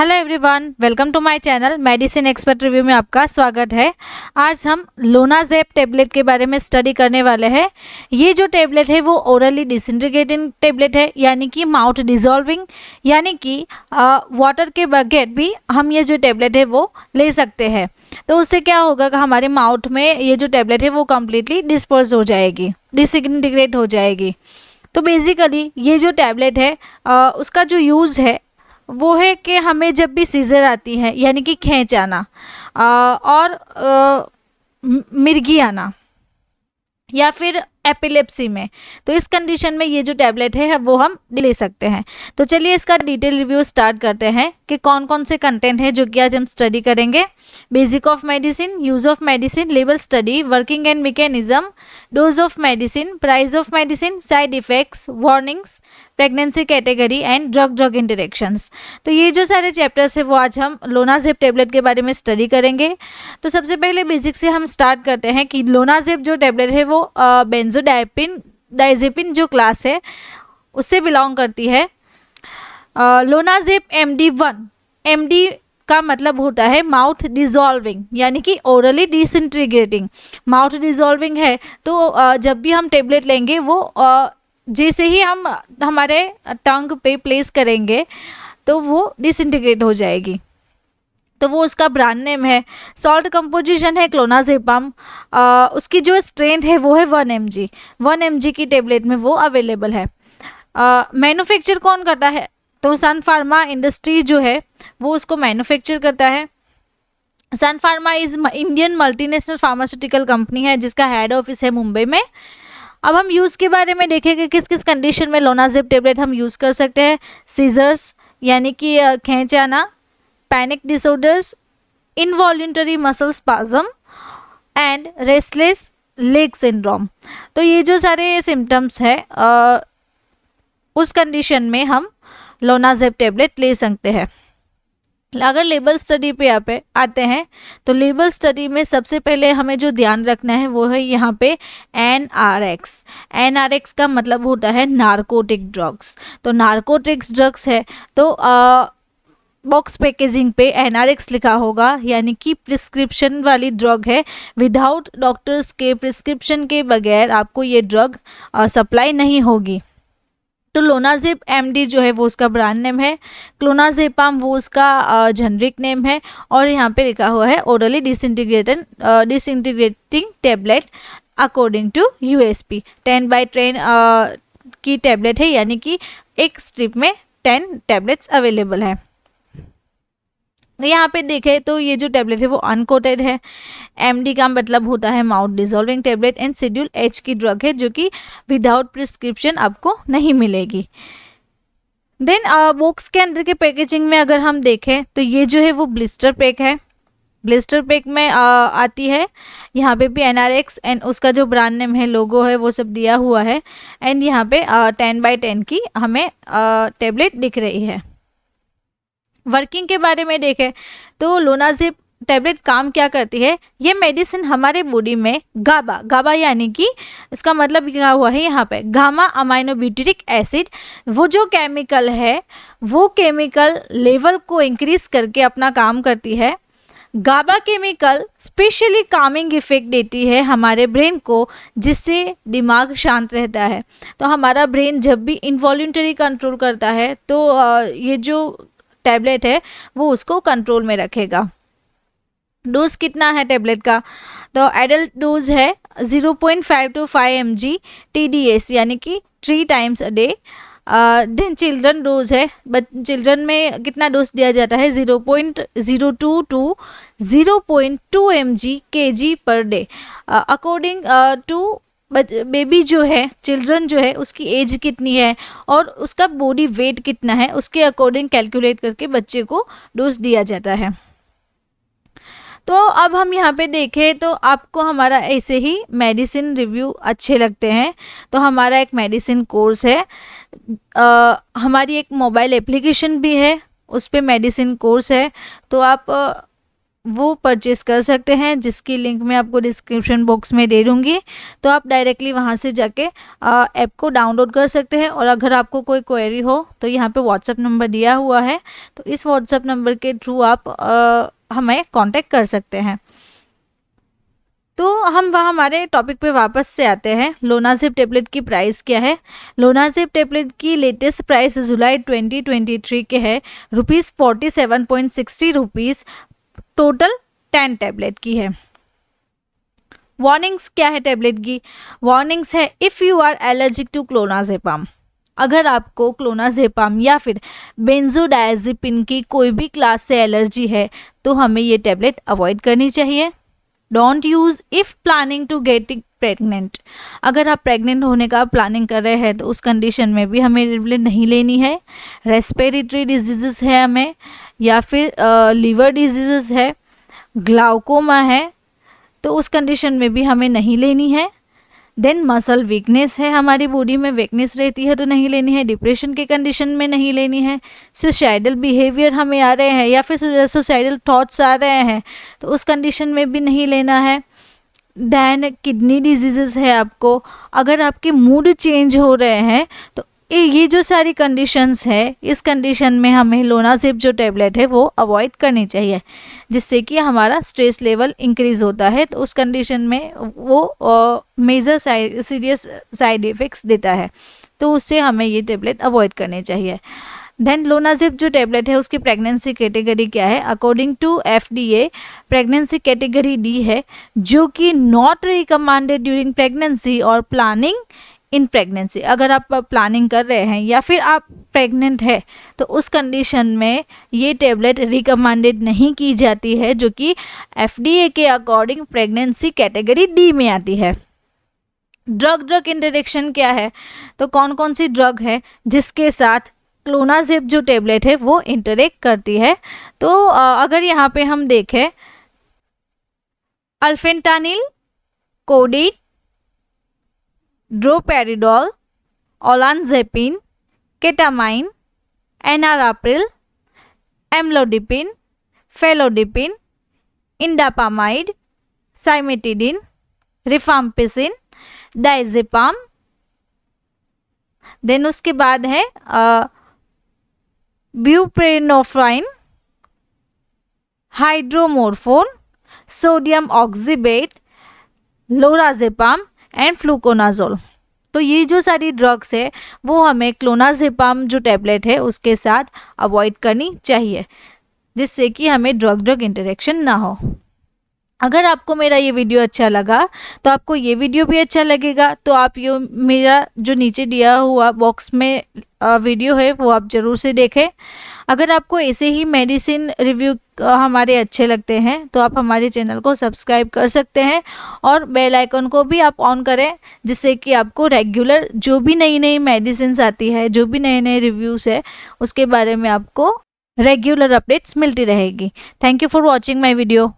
Hello everyone, welcome to my channel medicine expert review में आपका स्वागत है। आज हम लोनाजेप टेबलेट के बारे में स्टडी करने वाले हैं। ये जो टेबलेट है वो ओरली डिसइंटीग्रेटिंग टेबलेट है, यानी कि माउथ डिजॉल्विंग, यानी कि वाटर के बगैर भी हम ये जो टेबलेट है वो ले सकते हैं। तो उससे क्या होगा कि हमारे माउथ में ये जो टेबलेट है वो कम्प्लीटली डिस्पर्स हो जाएगी, डिसइंटीग्रेट हो जाएगी। तो बेसिकली ये जो टेबलेट है उसका जो यूज़ है वो है कि हमें जब भी सीजर आती है, यानी कि खींच आना और मिर्गी आना या फिर एपिलेप्सी में, तो इस कंडीशन में ये जो टैबलेट है वो हम ले सकते हैं। तो चलिए इसका डिटेल रिव्यू स्टार्ट करते हैं कि कौन कौन से कंटेंट है जो कि आज हम स्टडी करेंगे। Basic of medicine, use of medicine, level study, working and mechanism, dose of medicine, price of medicine, side effects, warnings, pregnancy category and drug drug interactions. तो ये जो सारे चैप्टर्स है वो आज हम लोनाजेप टेबलेट के बारे में स्टडी करेंगे। तो सबसे पहले बेसिक से हम स्टार्ट करते हैं कि लोनाजेप जो टेबलेट है वो बेंजोडाइजेपिन जो क्लास है उससे बिलोंग करती है। लोनाजेप MD1, MD का मतलब होता है माउथ डिजॉल्विंग, यानी कि ओरली डिसइंटीग्रेटिंग। माउथ डिजॉल्विंग है तो जब भी हम टेबलेट लेंगे वो जैसे ही हम हमारे टंग पे प्लेस करेंगे तो वो डिसइंटीग्रेट हो जाएगी। तो वो उसका ब्रांड नेम है। सॉल्ट कंपोजिशन है क्लोनाजेपाम। उसकी जो स्ट्रेंथ है वो है 1 mg। 1 mg की टेबलेट में वो अवेलेबल है। मैन्युफैक्चर कौन करता है? तो सन फार्मा इंडस्ट्री जो है वो उसको मैन्युफैक्चर करता है। Sun Pharma is Indian multinational pharmaceutical company है जिसका हेड ऑफिस है मुंबई में। अब हम यूज़ के बारे में देखेंगे किस किस कंडीशन में लोनाजेप टेबलेट हम यूज़ कर सकते हैं। सीजर्स यानी कि खींच आना, panic disorders, involuntary muscle spasm and restless leg syndrome. तो ये जो सारे सिम्टम्स हैं उस कंडीशन में हम लोनाजेप टेबलेट ले सकते हैं। अगर लेबल स्टडी पे आते हैं तो लेबल स्टडी में सबसे पहले हमें जो ध्यान रखना है वो है यहाँ पे NRX। NRX का मतलब होता है नारकोटिक ड्रग्स। तो नारकोटिक्स ड्रग्स है तो बॉक्स पैकेजिंग पे NRX लिखा होगा, यानी कि प्रिस्क्रिप्शन वाली ड्रग है। विदाउट डॉक्टर्स के प्रिस्क्रिप्शन के बगैर आपको ये ड्रग सप्लाई नहीं होगी। तो लोनाजेप MD जो है वो उसका ब्रांड नेम है। क्लोनाजेपाम वो उसका जेनरिक नेम है और यहाँ पे लिखा हुआ है orally disintegrating tablet according to USP। 10/10 की टेबलेट है, यानी कि एक स्ट्रिप में 10 टेबलेट्स अवेलेबल है। यहाँ पे देखें तो ये जो टेबलेट है वो अनकोटेड है। MD का मतलब होता है mouth dissolving tablet and schedule H की ड्रग है जो कि विदाउट प्रिस्क्रिप्शन आपको नहीं मिलेगी। देन बॉक्स के अंदर के पैकेजिंग में अगर हम देखें तो ये जो है वो ब्लिस्टर पैक है। ब्लिस्टर पैक में आती है। यहाँ पे भी NRX एंड उसका जो ब्रांड नेम है, लोगो है, वो सब दिया हुआ है। एंड यहाँ पे 10/10 की हमें टेबलेट दिख रही है। वर्किंग के बारे में देखें तो लोनाजेप टैबलेट काम क्या करती है? ये मेडिसिन हमारे बॉडी में गाबा यानी कि इसका मतलब लिखा हुआ है यहाँ पे गामा अमाइनोब्यूटेरिक एसिड, वो जो केमिकल है वो केमिकल लेवल को इंक्रीज करके अपना काम करती है। गाबा केमिकल स्पेशली कामिंग इफेक्ट देती है हमारे ब्रेन को, जिससे दिमाग शांत रहता है। तो हमारा ब्रेन जब भी इनवॉल्यूंटरी कंट्रोल करता है तो ये जो टैबलेट है वो उसको कंट्रोल में रखेगा। डोज कितना है टैबलेट का? तो एडल्ट डोज है 0.5 to 5 mg TDS, यानी कि 3 times a day। Then children dose है, चिल्ड्रन में कितना डोज दिया जाता है? 0.02 to 0.2 mg kg पर डे। अकॉर्डिंग टू बेबी जो है, चिल्ड्रन जो है, उसकी एज कितनी है और उसका बॉडी वेट कितना है, उसके अकॉर्डिंग कैलकुलेट करके बच्चे को डोज दिया जाता है। तो अब हम यहाँ पे देखें तो आपको हमारा ऐसे ही मेडिसिन रिव्यू अच्छे लगते हैं तो हमारा एक मेडिसिन कोर्स है। हमारी एक मोबाइल एप्लीकेशन भी है, उस पर मेडिसिन कोर्स है। तो आप वो परचेस कर सकते हैं, जिसकी लिंक मैं आपको डिस्क्रिप्शन बॉक्स में दे दूँगी। तो आप डायरेक्टली वहाँ से जाके ऐप को डाउनलोड कर सकते हैं। और अगर आपको कोई क्वेरी हो तो यहाँ पे व्हाट्सएप नंबर दिया हुआ है, तो इस व्हाट्सएप नंबर के थ्रू आप हमें कांटेक्ट कर सकते हैं। तो हम वह हमारे टॉपिक पे वापस से आते हैं। लोनाज़िप टेबलेट की प्राइस क्या है। लोनाज़िप टेबलेट की लेटेस्ट प्राइस जुलाई 2023 के है ₹47.60 टोटल 10 टैबलेट की है। वार्निंग्स क्या है टेबलेट की। वार्निंग्स है if you are allergic to clonazepam. अगर आपको क्लोनाज़ेपाम या फिर बेंजोडायज़ेपिन की कोई भी क्लास से एलर्जी है तो हमें ये टेबलेट अवॉइड करनी चाहिए। Don't use if planning to getting pregnant. अगर आप प्रेग्नेंट होने का प्लानिंग कर रहे हैं तो उस कंडीशन में भी हमें टेबलेट नहीं लेनी है। रेस्पिरेटरी डिजीज़ है हमें, या फिर लीवर डिजीज़ है, ग्लाउकोमा है, तो उस कंडीशन में भी हमें नहीं लेनी है। देन मसल वीकनेस है, हमारी बॉडी में वीकनेस रहती है तो नहीं लेनी है। डिप्रेशन के कंडीशन में नहीं लेनी है। सुसाइडल बिहेवियर हमें आ रहे हैं या फिर सुसाइडल थॉट्स आ रहे हैं तो उस कंडीशन में भी नहीं लेना है। दैन किडनी डिजीज़ है आपको, अगर आपके मूड चेंज हो रहे हैं तो ये जो सारी कंडीशंस है, इस कंडीशन में हमें लोनाज़िप जो टेबलेट है वो अवॉइड करनी चाहिए, जिससे कि हमारा स्ट्रेस लेवल इंक्रीज़ होता है। तो उस कंडीशन में वो मेजर सीरियस साइड इफ़ेक्ट्स देता है, तो उससे हमें ये टेबलेट अवॉइड करनी चाहिए। देन लोनाज़िप जो टेबलेट है उसकी प्रेगनेंसी कैटेगरी क्या है। According to FDA pregnancy category D है, जो कि नॉट रिकमेंडेड ड्यूरिंग प्रेगनेंसी और प्लानिंग इन प्रेगनेंसी। अगर आप प्लानिंग कर रहे हैं या फिर आप प्रेग्नेंट है तो उस कंडीशन में ये टेबलेट रिकमेंडेड नहीं की जाती है, जो कि FDA के अकॉर्डिंग प्रेगनेंसी कैटेगरी D में आती है। ड्रग इंटरेक्शन क्या है, तो कौन कौन सी ड्रग है जिसके साथ क्लोनाज़िप जो टेबलेट है वो इंटरेक्ट करती है। तो अगर यहाँ पे हम देखें, alfentanil, codeine, droperidol, olanzapine, ketamine, enalapril, amlodipine, felodipine, indapamide, cimetidine, rifampicin, diazepam. Then उसके बाद है buprenorphine, hydromorphone, sodium oxybate, lorazepam and fluconazole. तो ये जो सारी ड्रग्स है वो हमें क्लोनाज़ेपाम जो टेबलेट है उसके साथ अवॉइड करनी चाहिए, जिससे कि हमें ड्रग इंटरेक्शन ना हो। अगर आपको मेरा ये वीडियो अच्छा लगा तो आपको ये वीडियो भी अच्छा लगेगा, तो आप ये मेरा जो नीचे दिया हुआ बॉक्स में वीडियो है वो आप ज़रूर से देखें। अगर आपको ऐसे ही मेडिसिन रिव्यू हमारे अच्छे लगते हैं तो आप हमारे चैनल को सब्सक्राइब कर सकते हैं और बेल आइकन को भी आप ऑन करें, जिससे कि आपको रेगुलर जो भी नई नई मेडिसिन आती है, जो भी नए नए रिव्यूज़ है, उसके बारे में आपको रेगुलर अपडेट्स मिलती रहेगी। Thank you for watching my video.